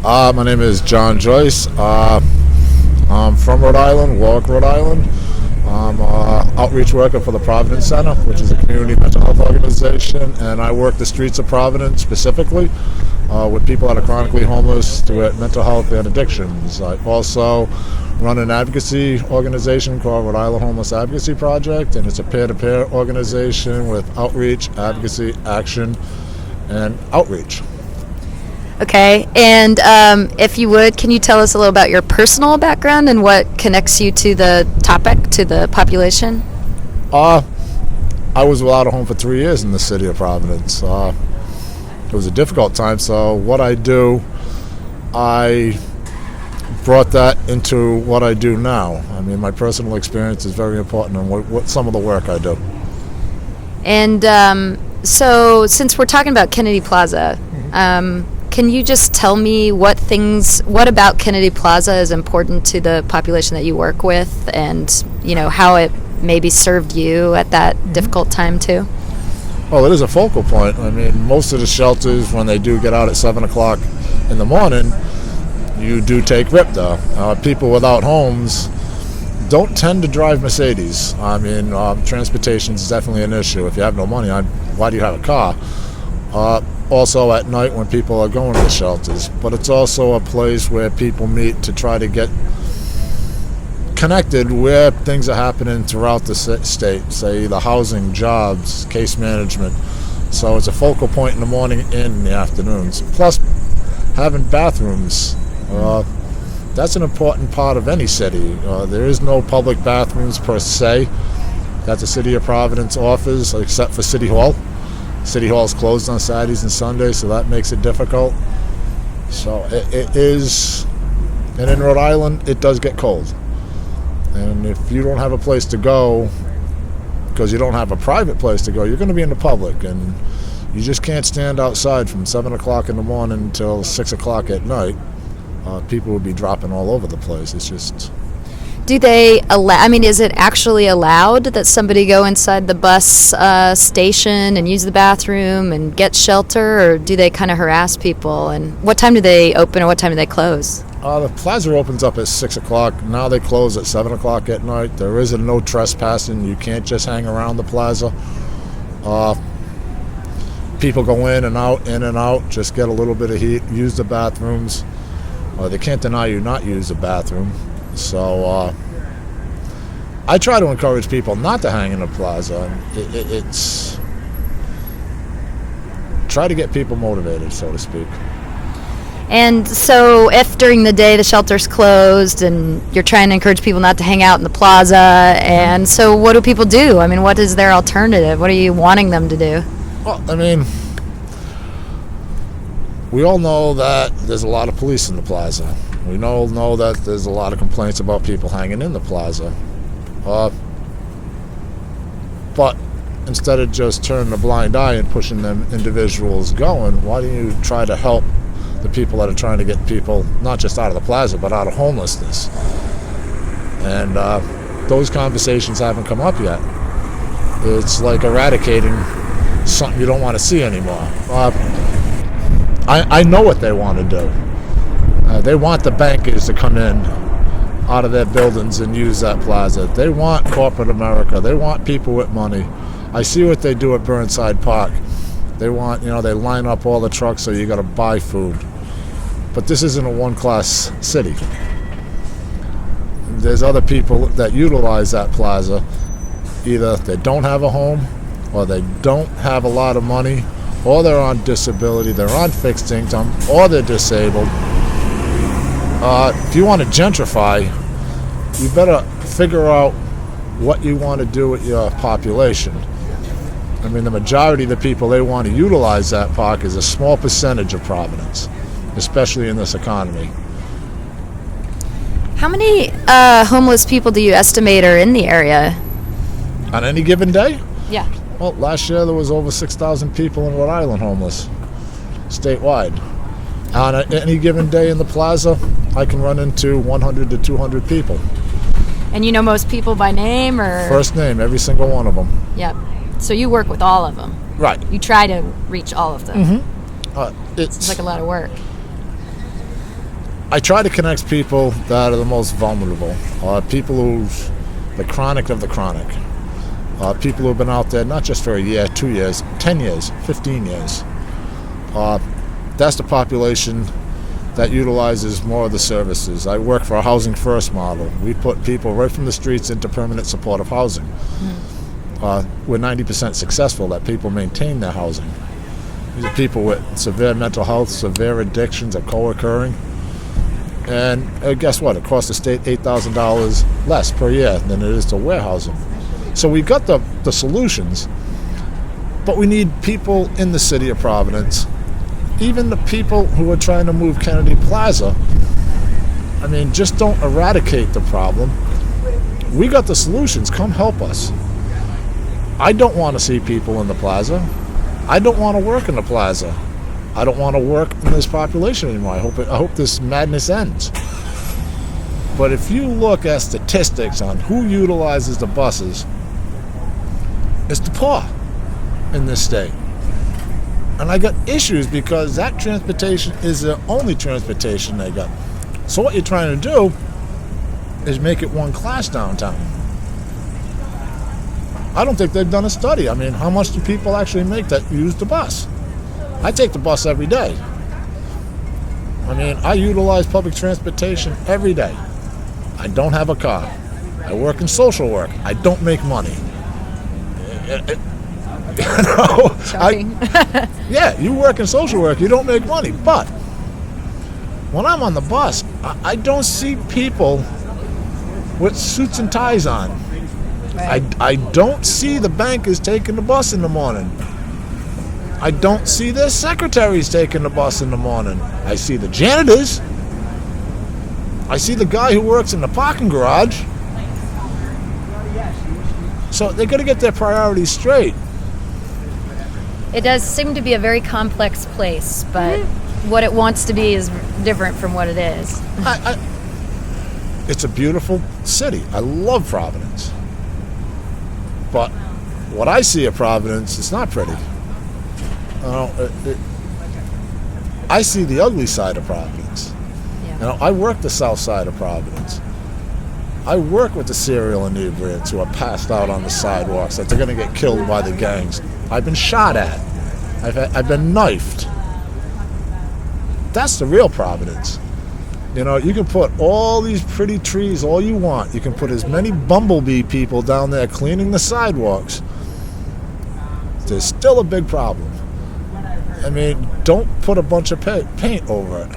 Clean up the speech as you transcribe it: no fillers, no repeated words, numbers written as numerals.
My name is John Joyce. I'm from Rhode Island, Warwick, Rhode Island. I'm an outreach worker for the Providence Center, which is a community mental health organization, and I work the streets of Providence specifically with people that are chronically homeless with mental health and addictions. I also run an advocacy organization called Rhode Island Homeless Advocacy Project, and it's a peer-to-peer organization with outreach, advocacy, action, and outreach. Okay, and if you would, can you tell us a little about your personal background and what connects you to the topic, to the population? I was without a home for 3 years in the city of Providence. It was a difficult time, so what I do, I brought that into what I do now. I mean, my personal experience is very important in what some of the work I do. And so since we're talking about Kennedy Plaza, can you just tell me what about Kennedy Plaza is important to the population that you work with, and how it maybe served you at that difficult time too? Well, it is a focal point. I mean, most of the shelters, when they do get out at 7 o'clock in the morning, you do take RIPTA. People without homes don't tend to drive Mercedes. I mean, transportation is definitely an issue. If you have no money, why do you have a car? Also at night when people are going to the shelters. But it's also a place where people meet to try to get connected where things are happening throughout the state, say the housing, jobs, case management. So it's a focal point in the morning and in the afternoons. Plus, having bathrooms. That's an important part of any city. There is no public bathrooms per se that the City of Providence offers, except for City Hall. City Hall is closed on Saturdays and Sundays, so that makes it difficult. So it is, and in Rhode Island, it does get cold. And if you don't have a place to go, because you don't have a private place to go, you're going to be in the public, and you just can't stand outside from 7 o'clock in the morning until 6 o'clock at night. People would be dropping all over the place. It's just... Do they allow, is it actually allowed that somebody go inside the bus station and use the bathroom and get shelter, or do they kind of harass people? And what time do they open, or what time do they close? The plaza opens up at 6 o'clock. Now they close at 7 o'clock at night. There is a no trespassing. You can't just hang around the plaza. People go in and out, just get a little bit of heat, use the bathrooms. They can't deny you not use the bathroom. So I try to encourage people not to hang in the plaza. It's try to get people motivated, so to speak. And so if during the day the shelter's closed and you're trying to encourage people not to hang out in the plaza, and so what do people do? What is their alternative? What are you wanting them to do? Well, we all know that there's a lot of police in the plaza. We all know that there's a lot of complaints about people hanging in the plaza. But instead of just turning a blind eye and pushing them individuals going, why don't you try to help the people that are trying to get people not just out of the plaza, but out of homelessness? And those conversations haven't come up yet. It's like eradicating something you don't want to see anymore. I know what they want to do. They want the bankers to come in out of their buildings and use that plaza. They want corporate America. They want people with money. I see what they do at Burnside Park. They want, they line up all the trucks so you got to buy food. But this isn't a one-class city. There's other people that utilize that plaza. Either they don't have a home, or they don't have a lot of money, or they're on disability, they're on fixed income, or they're disabled. If you want to gentrify, you better figure out what you want to do with your population. The majority of the people, they want to utilize that park is a small percentage of Providence, especially in this economy. How many homeless people do you estimate are in the area? On any given day? Yeah. Well, last year there was over 6,000 people in Rhode Island homeless, statewide. On any given day in the plaza, I can run into 100 to 200 people. And you know most people by name, or? First name, every single one of them. Yep. So you work with all of them. Right. You try to reach all of them. Mm-hmm. It's like a lot of work. I try to connect people that are the most vulnerable, people who's the chronic of the chronic, people who've been out there not just for a year, 2 years, 10 years, 15 years. That's the population that utilizes more of the services. I work for a housing first model. We put people right from the streets into permanent supportive housing. We're 90% successful that people maintain their housing. These are people with severe mental health, severe addictions are co-occurring. And guess what? It costs the state $8,000 less per year than it is to warehouse them. So we've got the solutions, but we need people in the city of Providence, even the people who are trying to move Kennedy Plaza. I mean, just don't eradicate the problem. We got the solutions. Come help us. I don't want to see people in the plaza. I don't want to work in the plaza. I don't want to work in this population anymore. I hope this madness ends. But if you look at statistics on who utilizes the buses, it's the poor in this state. And I got issues because that transportation is the only transportation they got. So what you're trying to do is make it one class downtown. I don't think they've done a study. I mean, how much do people actually make that use the bus? I take the bus every day. I mean, I utilize public transportation every day. I don't have a car. I work in social work. I don't make money. Shocking. Yeah, you work in social work, you don't make money. But when I'm on the bus, I don't see people with suits and ties on. Right. I don't see the bankers taking the bus in the morning. I don't see their secretaries taking the bus in the morning. I see the janitors. I see the guy who works in the parking garage. So they got to get their priorities straight. It does seem to be a very complex place, but what it wants to be is different from what it is. It's a beautiful city. I love Providence. But what I see of Providence, it's not pretty. I see the ugly side of Providence. Yeah. I work the south side of Providence. I work with the serial inebriates who are passed out on the sidewalks, that they're going to get killed by the gangs. I've been shot at. I've been knifed. That's the real Providence. You can put all these pretty trees all you want. You can put as many bumblebee people down there cleaning the sidewalks. There's still a big problem. I mean, don't put a bunch of paint over it.